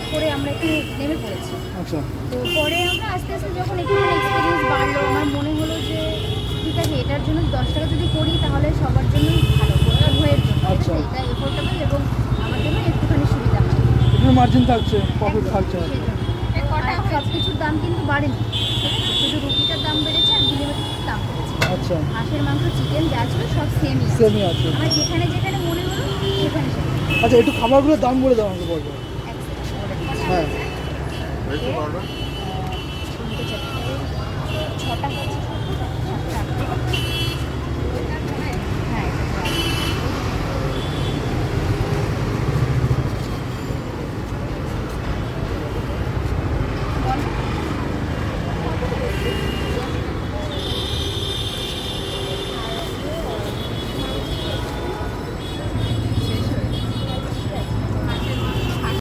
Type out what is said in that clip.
হঠাৎ করে আমরা একটু নেমে পড়েছি। আচ্ছা তো পরে আমরা আস্তে আস্তে যখন একটুখানি এক্সপিরিয়েন্স বাড়লো, আমার মনে হলো যে ঠিক আছে, এটার জন্য 10 টাকা যদি করি তাহলে সবার জন্যই ভালো, উভয়ের জন্য। আচ্ছা। এটা এফোর্ডেবল এবং আমার জন্য একটুখানি সুবিধা হয়। এখানে মার্জিন থাকছে, প্রফিট থাকছে। আর সব কিছুর দাম কিন্তু বাড়েনি, ঠিক আছে? শুধু রুটিটার দাম বেড়েছে আর জিলিপির দাম বেড়েছে। আচ্ছা হাঁসের মাংস, চিকেন যা ছিল সব সেমই সেমই আছে। আমার যেখানে যেখানে মনে হলো সেখানে সেখানে। আচ্ছা একটু খাবারগুলোর দাম বলে দাও আমাকে বলবো। এক সেকেন্ড বলে দিচ্ছি। হ্যাঁ ছটা হচ্ছে